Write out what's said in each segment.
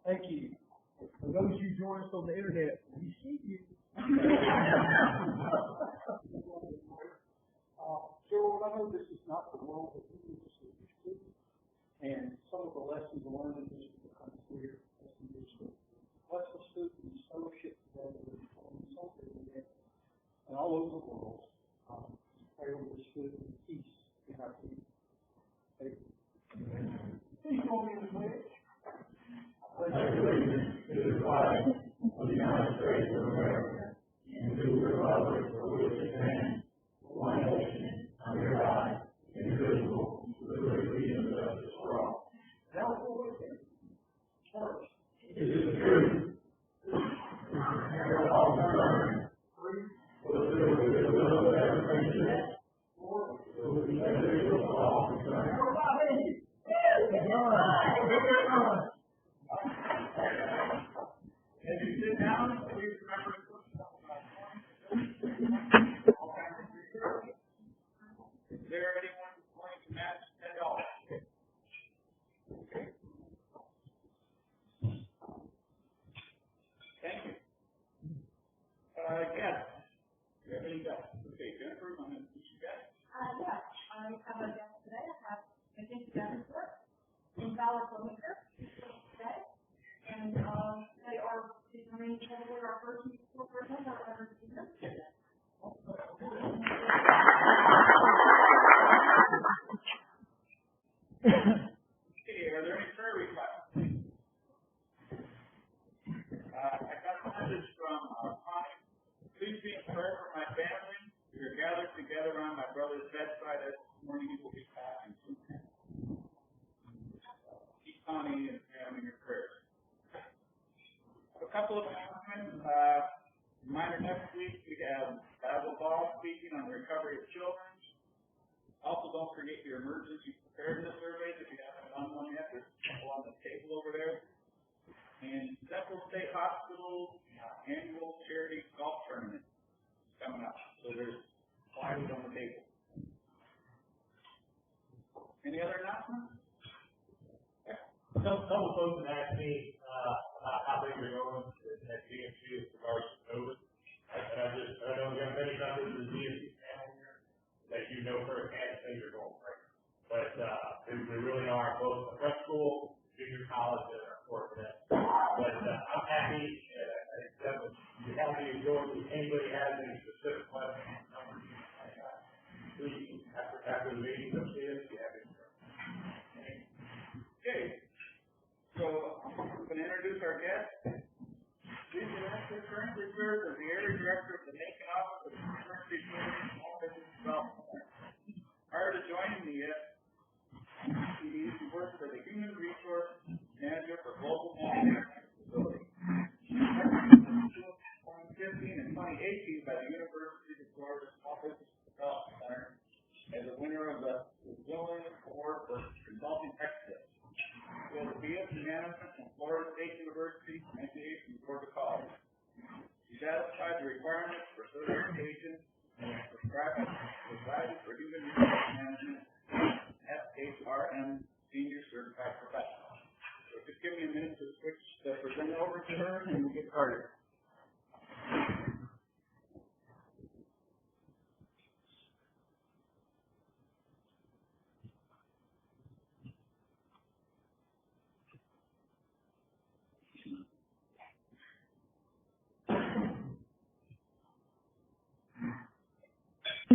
Thank you. For those of you joining us on the internet, we see you. Gerald, I know this is not the world that we used to, and some of the lessons learned in this become clear as we move through. Let's pursue these fellowship together and all over the world. Pray over this food and peace in our community. Please join me in the pledge. I pledge allegiance to the flag of the United States of America and to the republic for which it stands, one nation, under God, indivisible, with liberty and justice for all. Now, first, it is the truth. And all concerned, for the will of every nation, for the benefit of all concerned. As you sit down, please remember to put yourself about 20. Is there anyone going to match $10? Okay. Thank you. Yes. Do you have any guests? Okay, Jennifer, I'm going to put you guys. Yeah, I have a guest today. I have Jennifer in Valor today. And they are becoming probably our first corporate member ever to do this. Okay, are there any prayer requests? I got a message from Connie. Please be in prayer for my family. We are gathered together on my brother's bedside this morning. He will be passing soon. Keep Connie and family in your prayers. A couple of announcements. Reminder, next week we have Basil Ball speaking on the recovery of children. Also, don't forget your emergency preparedness surveys if you haven't done one yet. There's a couple on the table over there. And Central State Hospital annual charity golf tournament coming up. So there's flyers on the table. Any other announcements? Some folks have asked me about how things are going at DMC as regards to COVID. And I know we have many members of the DMC family here that you know firsthand things are going great. But we really are both a prep school, junior college, and our corporate. But I'm happy. You're happy to join. If anybody has any specific questions, please, after the meeting, come see us. Okay. So, I'm going to introduce our guest. Steve Vanessa currently serves as the area director of the Macon office of the University of Small Business Development. Prior to joining the SBDC, he worked for the Human Resource Manager for Global Manufacturing Facility. 2015 and 2018 by the University of Florida Small Business Development Center as a winner of the Brazilian Award for Consulting Excellence. He has a BS in Management from Florida State University and MBA from Georgia College. He satisfied the requirements for certification and is prescribed by the Society for Human Resource Management, SHRM Senior Certified Professional. So just give me a minute to switch the presenter over to her and we'll get started.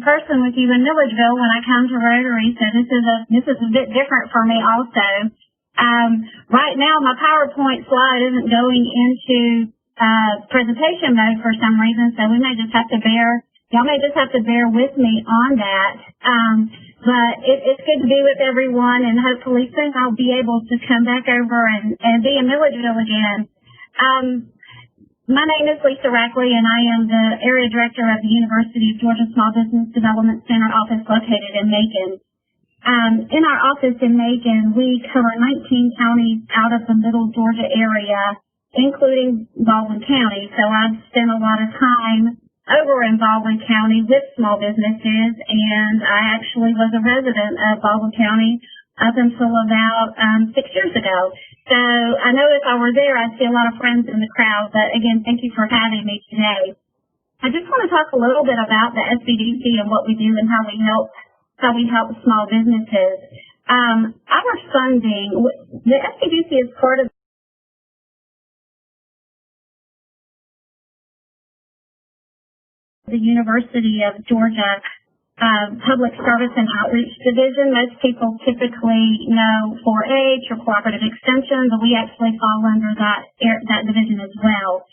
Person with you in Milledgeville when I come to Rotary, so this is a bit different for me also. Right now my PowerPoint slide isn't going into presentation mode for some reason, so y'all may just have to bear with me on that. But it's good to be with everyone, and hopefully soon I'll be able to come back over and be in Milledgeville again. My name is Lisa Rackley, and I am the Area Director of the University of Georgia Small Business Development Center office located in Macon. In our office in Macon, we cover 19 counties out of the Middle Georgia area, including Baldwin County. So I've spent a lot of time over in Baldwin County with small businesses, and I actually was a resident of Baldwin County up until about 6 years ago. So I know if I were there, I'd see a lot of friends in the crowd. But again, thank you for having me today. I just want to talk a little bit about the SBDC and what we do and how we help small businesses. Our funding, the SBDC is part of the University of Georgia Public Service and Outreach Division. Most people typically know 4-H or Cooperative Extension, but we actually fall under that division as well.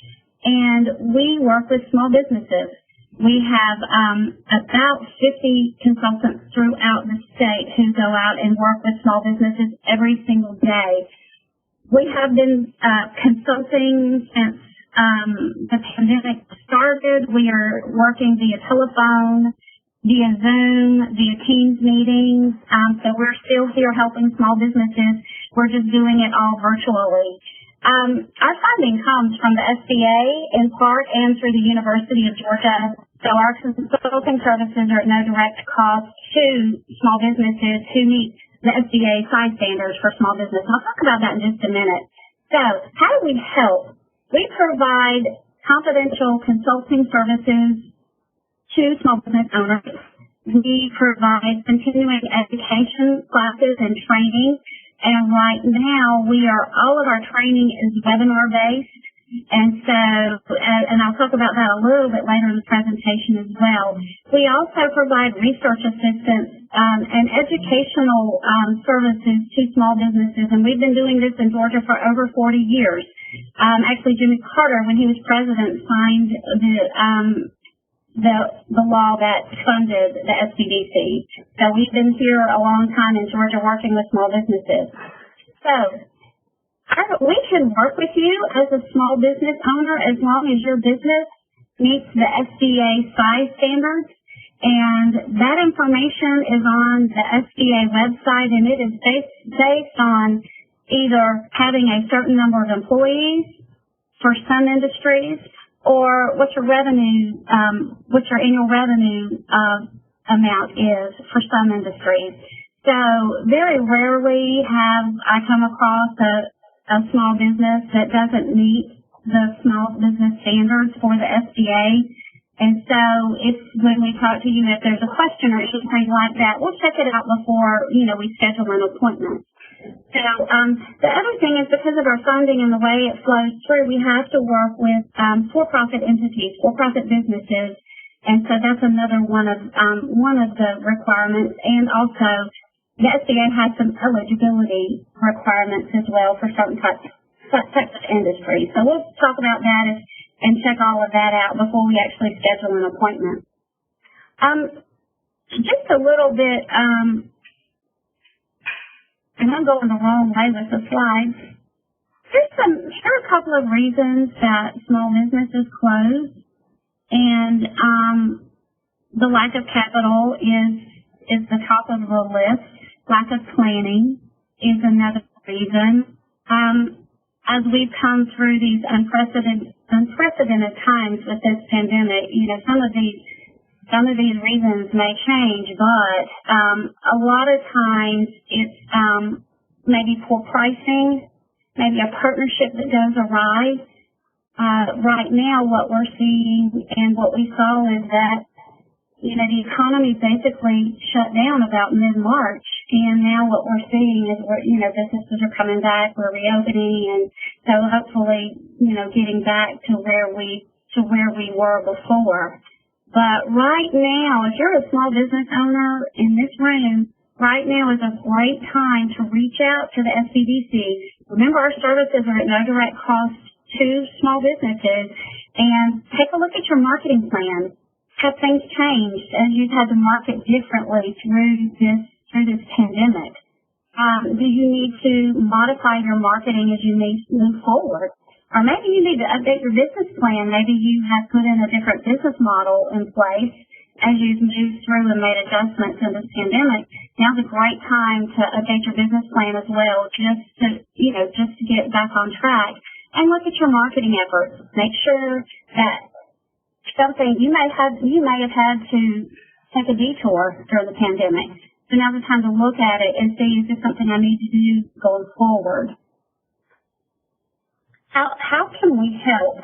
And we work with small businesses. We have about 50 consultants throughout the state who go out and work with small businesses every single day. We have been consulting since the pandemic started. We are working via telephone, via Zoom, via Teams meetings. So we're still here helping small businesses. We're just doing it all virtually. Our funding comes from the SBA in part and through the University of Georgia. So our consulting services are at no direct cost to small businesses who meet the SBA size standards for small business. I'll talk about that in just a minute. So how do we help? We provide confidential consulting services to small business owners. We provide continuing education classes and training. And right now, all of our training is webinar based. And so, and I'll talk about that a little bit later in the presentation as well. We also provide research assistance and educational services to small businesses. And we've been doing this in Georgia for over 40 years. Actually, Jimmy Carter, when he was president, signed the law that funded the SBDC. So we've been here a long time in Georgia working with small businesses. So we can work with you as a small business owner as long as your business meets the SBA size standards. And that information is on the SBA website, and it is based on either having a certain number of employees for some industries, or what your annual revenue amount is for some industries. So very rarely have I come across a small business that doesn't meet the small business standards for the SBA. And so it's when we talk to you, if there's a question or anything like that, we'll check it out before, we schedule an appointment. So the other thing is, because of our funding and the way it flows through, we have to work with for-profit entities, for-profit businesses, and so that's another one of the requirements. And also, the SBA has some eligibility requirements as well for certain types of industries. So we'll talk about that and check all of that out before we actually schedule an appointment. Just a little bit. And I'm going the wrong way with the slides. There are a couple of reasons that small businesses close, and the lack of capital is the top of the list. Lack of planning is another reason. As we've come through these unprecedented times with this pandemic, some of these reasons may change, but a lot of times it's maybe poor pricing, maybe a partnership that goes awry. Right now, what we're seeing and what we saw is that, the economy basically shut down about mid-March, and now what we're seeing is businesses are coming back, we're reopening, and so hopefully, getting back to where we were before. But right now, if you're a small business owner in this room, right now is a great time to reach out to the SBDC. Remember, our services are at no direct cost to small businesses. And take a look at your marketing plan. Have things changed as you've had to market differently through this pandemic? Do you need to modify your marketing as you move forward? Or maybe you need to update your business plan. Maybe you have put in a different business model in place as you've moved through and made adjustments in this pandemic. Now's a great time to update your business plan as well, just to get back on track. And look at your marketing efforts. Make sure that you may have had to take a detour during the pandemic. So now's the time to look at it and see, is this something I need to do going forward? How can we help?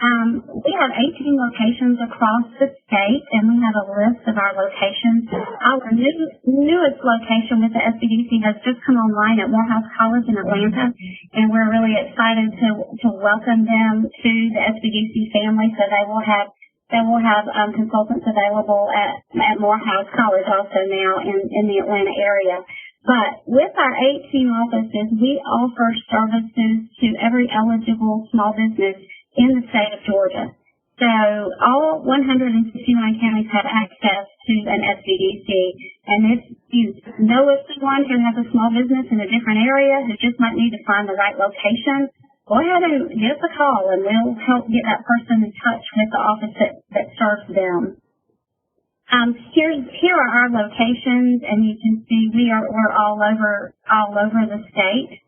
We have 18 locations across the state, and we have a list of our locations. Our newest location with the SBDC has just come online at Morehouse College in Atlanta, and we're really excited to welcome them to the SBDC family. So they will have consultants available at Morehouse College also now in the Atlanta area. But with our 18 offices, we offer services to every eligible small business in the state of Georgia. So all 169 counties have access to an SBDC. And if you know of someone who has a small business in a different area who just might need to find the right location, go ahead and give us a call, and we'll help get that person in touch with the office that serves them. Here are our locations, and you can see we're all over the state.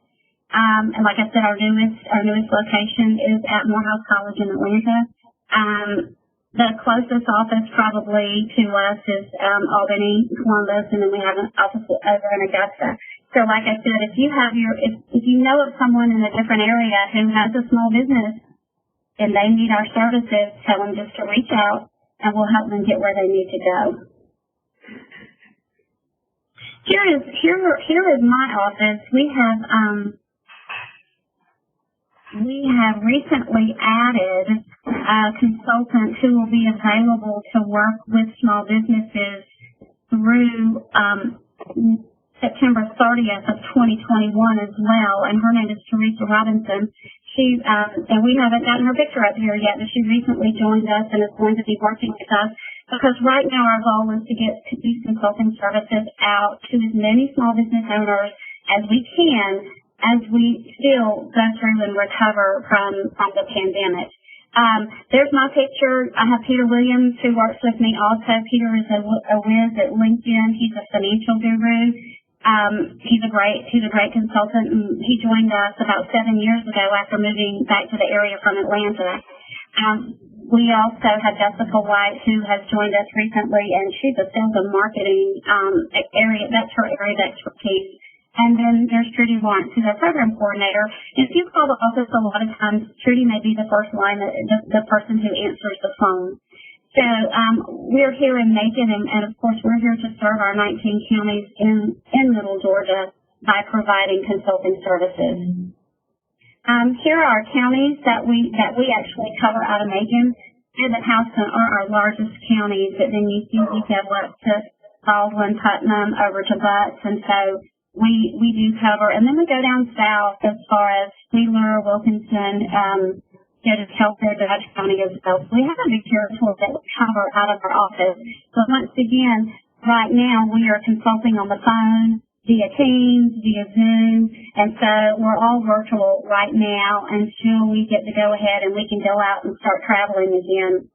And like I said, our newest location is at Morehouse College in Atlanta. The closest office probably to us is Albany, Columbus, and then we have an office over in Augusta. So like I said, if you know of someone in a different area who has a small business and they need our services, tell them just to reach out, and we'll help them get where they need to go. Here is my office. We have recently added a consultant who will be available to work with small businesses through September 30th of 2021 as well, and her name is Teresa Robinson. And we haven't gotten her picture up here yet, but she recently joined us and is going to be working with us, because right now our goal is to get these consulting services out to as many small business owners as we can, as we still go through and recover from the pandemic. There's my picture. I have Peter Williams, who works with me also. Peter is a whiz at LinkedIn. He's a financial guru. He's a great consultant, and he joined us about 7 years ago after moving back to the area from Atlanta. We also have Jessica White, who has joined us recently, and she's a sales and marketing area. That's her area of expertise. And then there's Trudy Lawrence, who's our program coordinator. If you call the office, a lot of times Trudy may be the first line, the person who answers the phone. So we're here in Macon, and of course we're here to serve our 19 counties in Middle Georgia by providing consulting services. Here are our counties that we actually cover out of Macon. Houston are our largest counties, but then you see we go up to Baldwin, Putnam, over to Butts, and so we do cover, and then we go down south as far as Wheeler, Wilkinson, Judges Healthcare, Dodge County as well. So we have a big territory that we cover out of our office. But once again, right now we are consulting on the phone, via Teams, via Zoom, and so we're all virtual right now until we get to go ahead and we can go out and start traveling again.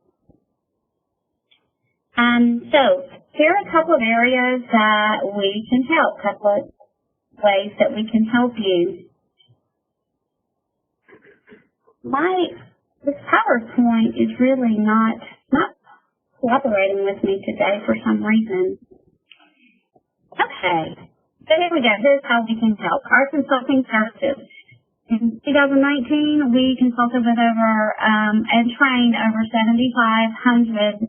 So here are a couple of areas that we can help, a couple of ways that we can help you. This PowerPoint is really not cooperating with me today for some reason. Okay, so here we go. Here's how we can help. Our consulting services. In 2019, we consulted with and trained over 7,500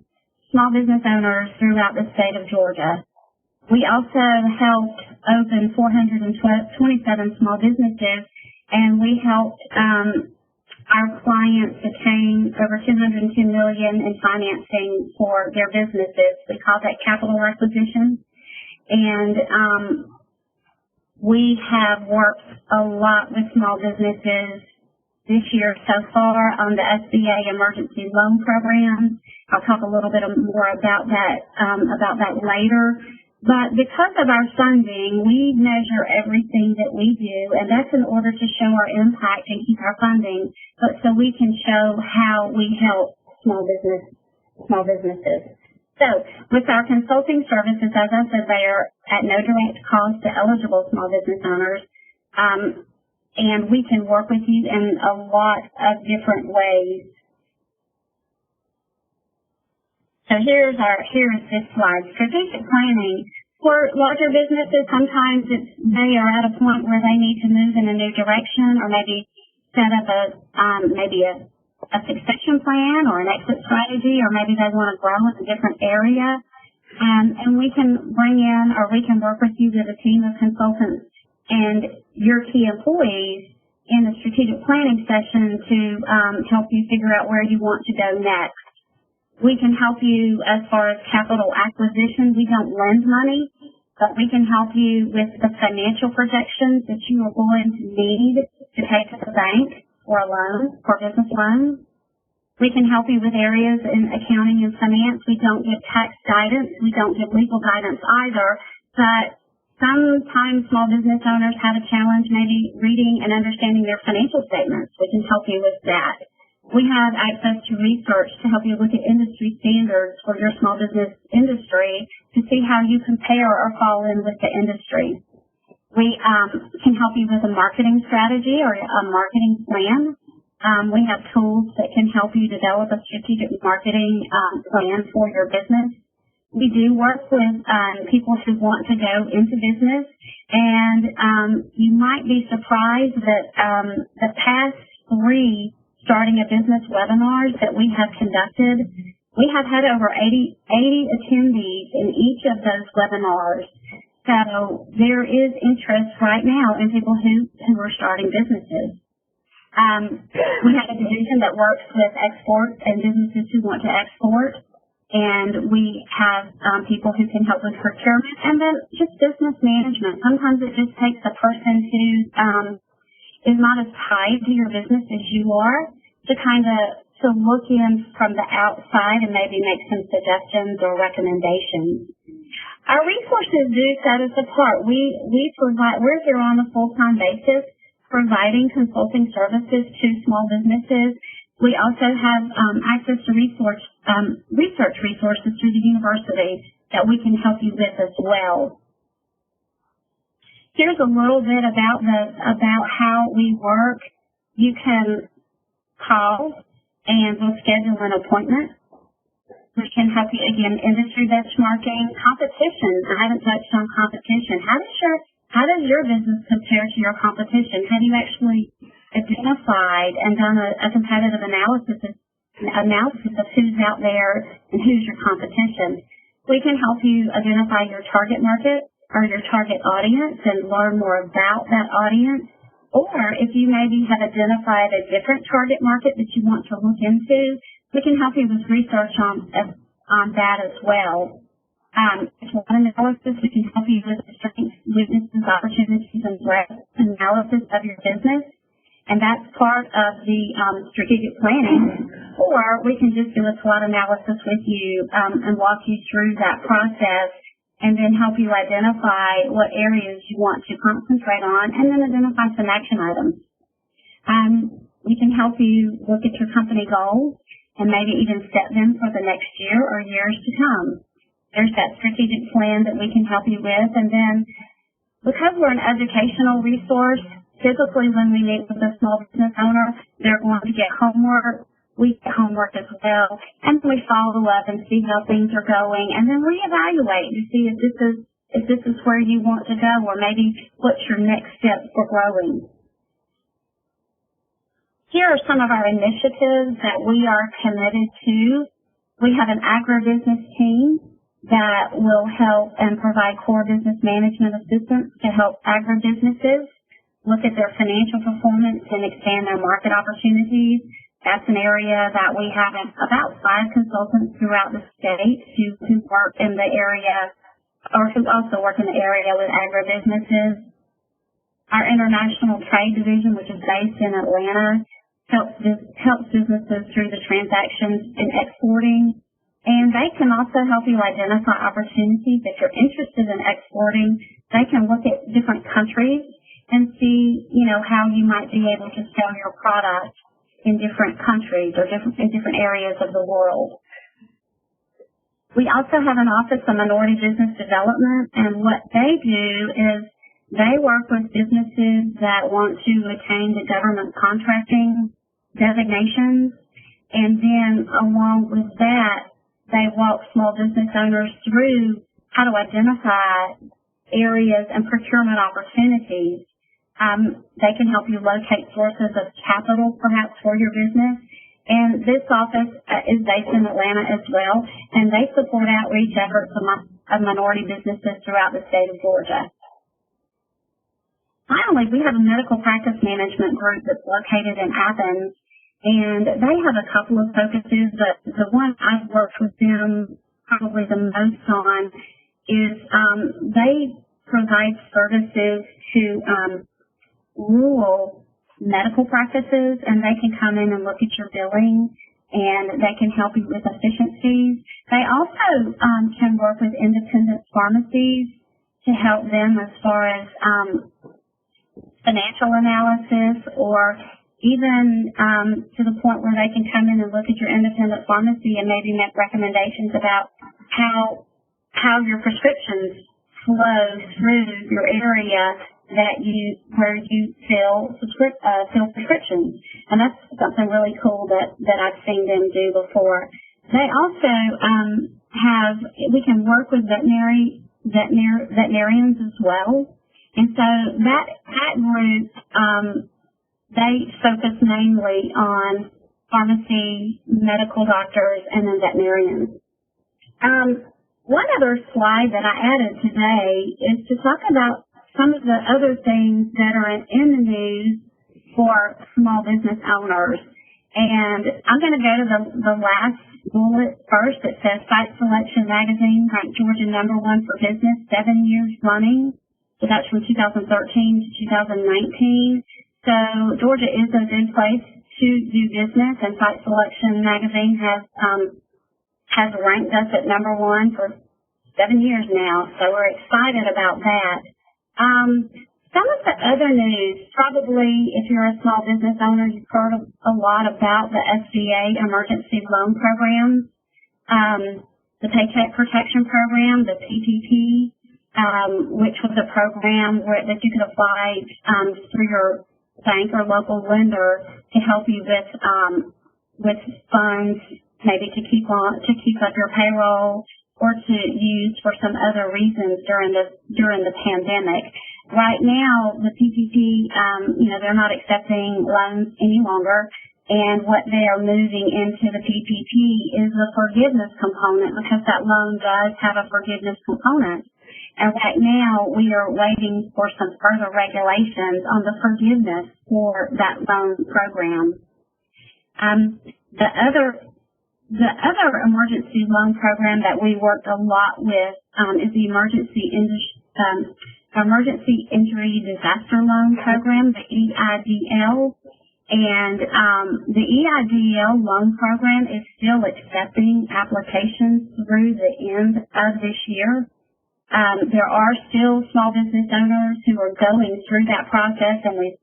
small business owners throughout the state of Georgia. We also helped open 427 small businesses, and we helped our clients attain over $210 million in financing for their businesses. We call that capital acquisition. And we have worked a lot with small businesses this year so far on the SBA emergency loan program. I'll talk a little bit more about that later. But because of our funding, we measure everything that we do, and that's in order to show our impact and keep our funding, but so we can show how we help small businesses. So with our consulting services, as I said, they are at no direct cost to eligible small business owners, and we can work with you in a lot of different ways. So here's this slide. Strategic planning. For larger businesses, sometimes they are at a point where they need to move in a new direction, or maybe set up maybe a succession plan or an exit strategy, or maybe they want to grow in a different area. And we can bring in, or we can work with you with a team of consultants and your key employees in the strategic planning session to help you figure out where you want to go next. We can help you as far as capital acquisition. We don't lend money, but we can help you with the financial projections that you are going to need to take to the bank for a loan, for business loans. We can help you with areas in accounting and finance. We don't give tax guidance. We don't give legal guidance either, but sometimes small business owners have a challenge maybe reading and understanding their financial statements. We can help you with that. We have access to research to help you look at industry standards for your small business industry to see how you compare or fall in with the industry. We can help you with a marketing strategy or a marketing plan. We have tools that can help you develop a strategic marketing plan for your business. We do work with people who want to go into business, and you might be surprised that the past 3 starting a business webinars that we have conducted, we have had over 80 attendees in each of those webinars. So there is interest right now in people who are starting businesses. We have a division that works with exports and businesses who want to export, and we have people who can help with procurement and then just business management. Sometimes it just takes a person who is not as tied to your business as you are to kind of to look in from the outside and maybe make some suggestions or recommendations. Our resources do set us apart. We're here on a full-time basis providing consulting services to small businesses. We also have access to research resources through the university that we can help you with as well. Here's a little bit about how we work. You can call and we'll schedule an appointment. We can help you, again, industry benchmarking, competition. I haven't touched on competition. How does your business compare to your competition? Have you actually identified and done a competitive analysis of who's out there and who's your competition? We can help you identify your target market or your target audience and learn more about that audience. Or if you maybe have identified a different target market that you want to look into, we can help you with research on that as well. It's one analysis. We can help you with the strengths, weaknesses, opportunities, and threats analysis of your business. And that's part of the strategic planning. Or we can just do a SWOT analysis with you and walk you through that process and then help you identify what areas you want to concentrate on and then identify some action items. We can help you look at your company goals and maybe even set them for the next year or years to come. There's that strategic plan that we can help you with. And then because we're an educational resource, typically when we meet with a small business owner, they're going to get homework. We get homework as well, and we follow up and see how things are going, and then reevaluate to see if this is where you want to go, or maybe what's your next step for growing. Here are some of our initiatives that we are committed to. We have an agribusiness team that will help and provide core business management assistance to help agribusinesses look at their financial performance and expand their market opportunities. That's an area that we have about 5 consultants throughout the state who work in the area or who also work in the area with agribusinesses. Our international trade division, which is based in Atlanta, helps businesses through the transactions in exporting. And they can also help you identify opportunities. If you're interested in exporting, they can look at different countries and see, how you might be able to sell your product in different countries or in different areas of the world. We also have an Office of Minority Business Development, and what they do is they work with businesses that want to attain the government contracting designations, and then along with that, they walk small business owners through how to identify areas and procurement opportunities. They can help you locate sources of capital, perhaps, for your business. And this office is based in Atlanta as well, and they support outreach efforts of minority businesses throughout the state of Georgia. Finally, we have a medical practice management group that's located in Athens, and they have a couple of focuses, but the one I've worked with them probably the most on is they provide services to rural medical practices, and they can come in and look at your billing, and they can help you with efficiencies. They also can work with independent pharmacies to help them as far as financial analysis, or even to the point where they can come in and look at your independent pharmacy and maybe make recommendations about how your prescriptions flow through your area where you fill prescriptions. And that's something really cool that I've seen them do before. They also we can work with veterinarians as well. And so that group, they focus mainly on pharmacy, medical doctors, and then veterinarians. One other slide that I added today is to talk about some of the other things that are in the news for small business owners. And I'm going to go to the last bullet first. It says Site Selection Magazine ranked Georgia #1 for business 7 years running. So that's from 2013 to 2019. So Georgia is a good place to do business, and Site Selection Magazine has ranked us at #1 for 7 years now. So we're excited about that. Some of the other news, probably if you're a small business owner, you've heard a lot about the SBA emergency loan programs, the Paycheck Protection Program, the PPP, which was a program that you could apply through your bank or local lender to help you with funds, maybe to keep up your payroll, or to use for some other reasons during the pandemic. Right now, the PPP, they're not accepting loans any longer, and what they are moving into the PPP is the forgiveness component, because that loan does have a forgiveness component. And right now, we are waiting for some further regulations on the forgiveness for that loan program. The other emergency loan program that we worked a lot with is the Emergency Injury Disaster Loan Program, the EIDL. And the EIDL loan program is still accepting applications through the end of this year. There are still small business owners who are going through that process, and we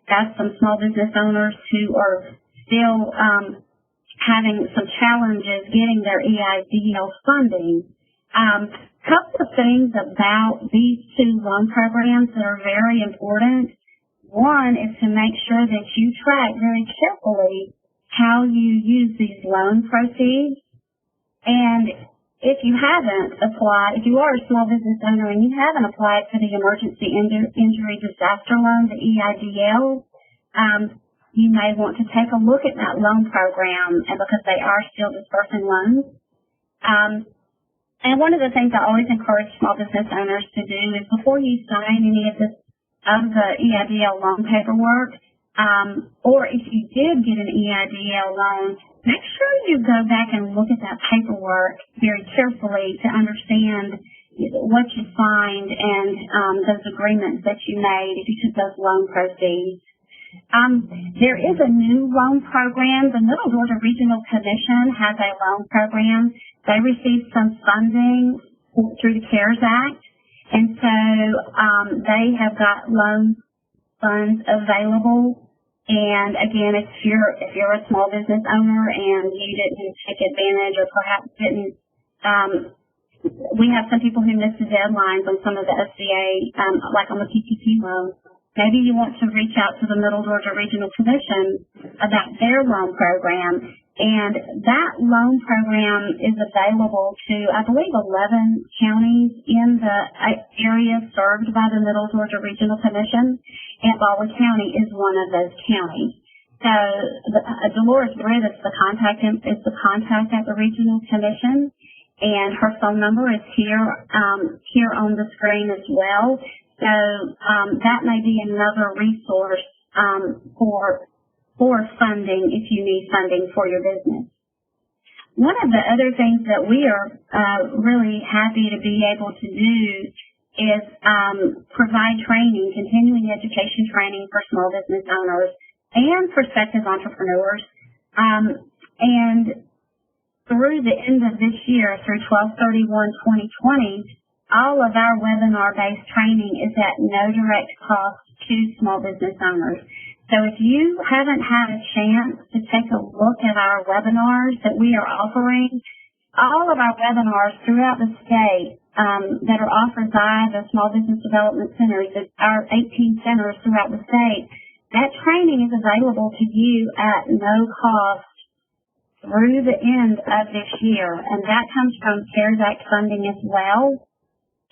have some small business owners who are still having some challenges getting their EIDL funding. Couple of things about these two loan programs that are very important. One is to make sure that you track very carefully how you use these loan proceeds. And if you haven't applied, if you are a small business owner and you haven't applied for the Emergency Injury Disaster Loan, the EIDL, you may want to take a look at that loan program, because they are still dispersing loans. And one of the things I always encourage small business owners to do is before you sign any of the EIDL loan paperwork, or if you did get an EIDL loan, make sure you go back and look at that paperwork very carefully to understand what you signed and those agreements that you made if you took those loan proceeds. There is a new loan program. The Middle Georgia Regional Commission has a loan program. They received some funding through the CARES Act, and so they have got loan funds available. And again, if you're a small business owner and you didn't take advantage, or perhaps didn't, we have some people who missed the deadlines on some of the SBA, like on the PPP loan. Maybe you want to reach out to the Middle Georgia Regional Commission about their loan program And that loan program is available to, I believe, 11 counties in the area served by the Middle Georgia Regional Commission, and Baldwin County is one of those counties. So Dolores Britt is the contact at the Regional Commission, and her phone number is here on the screen as well. So that may be another resource for funding if you need funding for your business. One of the other things that we are really happy to be able to do is provide training, continuing education training for small business owners and prospective entrepreneurs. And through the end of this year, through 12/31/2020, all of our webinar-based training is at no direct cost to small business owners. So if you haven't had a chance to take a look at our webinars that we are offering, all of our webinars throughout the state that are offered by the Small Business Development Centers, our 18 centers throughout the state, that training is available to you at no cost through the end of this year. And that comes from CARES Act funding as well.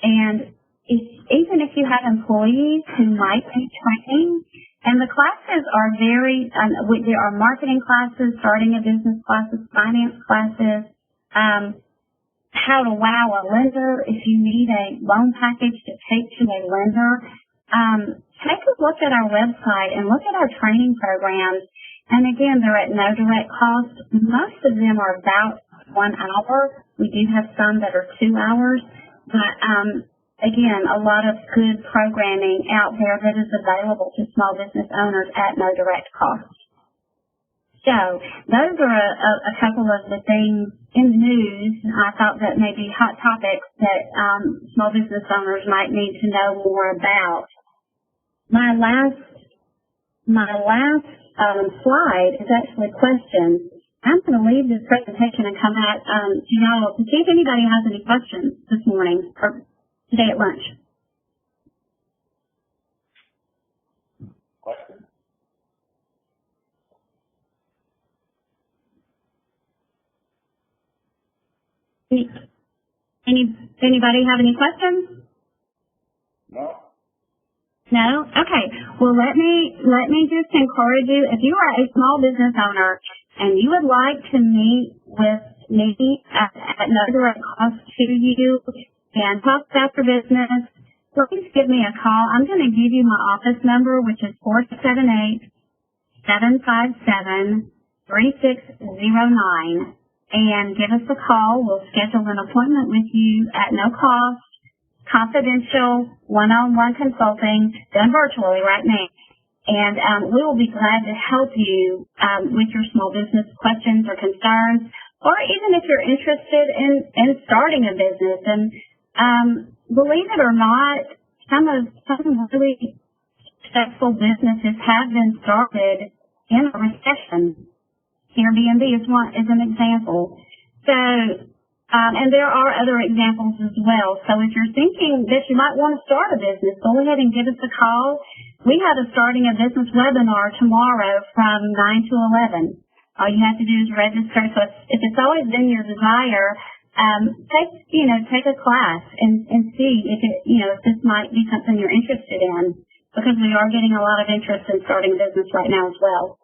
And even if you have employees who might need training, and the classes are there are marketing classes, starting a business classes, finance classes, how to wow a lender if you need a loan package to take to a lender. Take a look at our website and look at our training programs. And again, they're at no direct cost. Most of them are about 1 hour. We do have some that are 2 hours. But again, a lot of good programming out there that is available to small business owners at no direct cost. So those are a couple of the things in the news I thought that may be hot topics that small business owners might need to know more about. My last slide is actually questions. I'm going to leave this presentation and come back to y'all to see if anybody has any questions this morning or today at lunch. Question? Anybody have any questions? No. No? Okay. Well, let me just encourage you, if you are a small business owner and you would like to meet with me at no direct cost to you and talk about your business, please give me a call. I'm going to give you my office number, which is 478-757-3609. And give us a call. We'll schedule an appointment with you at no cost, confidential, one-on-one consulting, done virtually right now. And we will be glad to help you with your small business questions or concerns, or even if you're interested in starting a business. And believe it or not, some really successful businesses have been started in a recession. Airbnb is an example. So, and there are other examples as well. So if you're thinking that you might want to start a business, go ahead and give us a call. We have a starting a business webinar tomorrow from 9 to 11. All you have to do is register. So if it's always been your desire, take a class and see if if this might be something you're interested in, because we are getting a lot of interest in starting a business right now as well.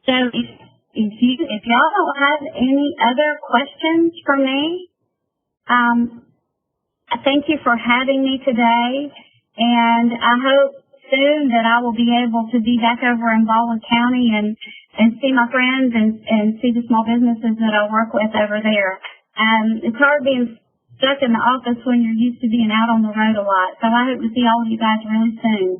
So if y'all don't have any other questions for me, thank you for having me today, and I hope soon that I will be able to be back over in Baldwin County and see my friends and see the small businesses that I work with over there. It's hard being stuck in the office when you're used to being out on the road a lot, so I hope to see all of you guys really soon.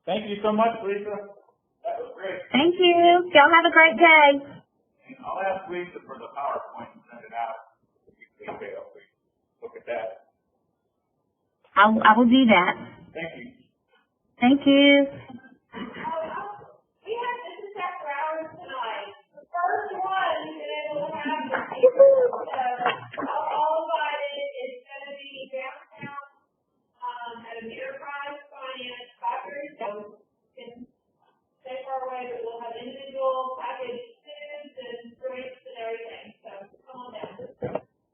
Thank you so much, Lisa. That was great. Thank you. Y'all have a great day. I'll ask Lisa for the PowerPoint and send it out. Look at that. I will do that. Thank you. Thank you. We have business after hours tonight. way that we'll have individual package foods and drinks and everything. So come on down.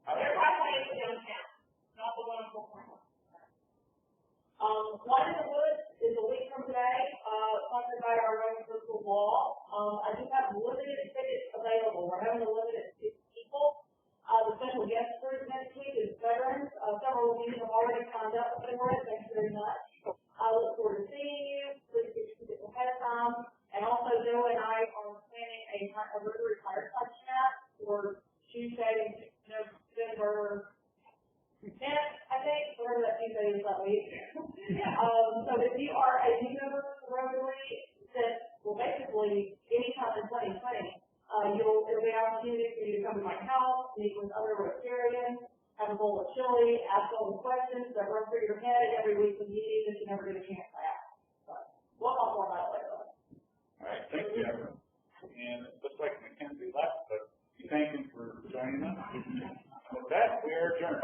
Everybody pays for downtown, not the one on 4.1. One in the Woods is a week from today, sponsored by our own virtual wall. I do have limited tickets available. We're having a limited 6 people. The special guest group next week is veterans. Several of you have already signed up for it. Thanks very much. I look forward to seeing you. Please get your tickets ahead of time. And also, Joe and I are planning a Rotary fireside chat for Tuesday, November 10th, I think, whatever that Tuesday is that week. So if you are a new member of the Rotary, that will basically anytime in 2020, it'll be an opportunity for you to come to my house, meet with other Rotarians, have a bowl of chili, ask all the questions that run through your head every weekly meeting that you never get a chance to ask. So we'll talk more about it later. All right, thank you, everyone. And it looks like Mackenzie left, but we thank him for joining us. With that, we are adjourned.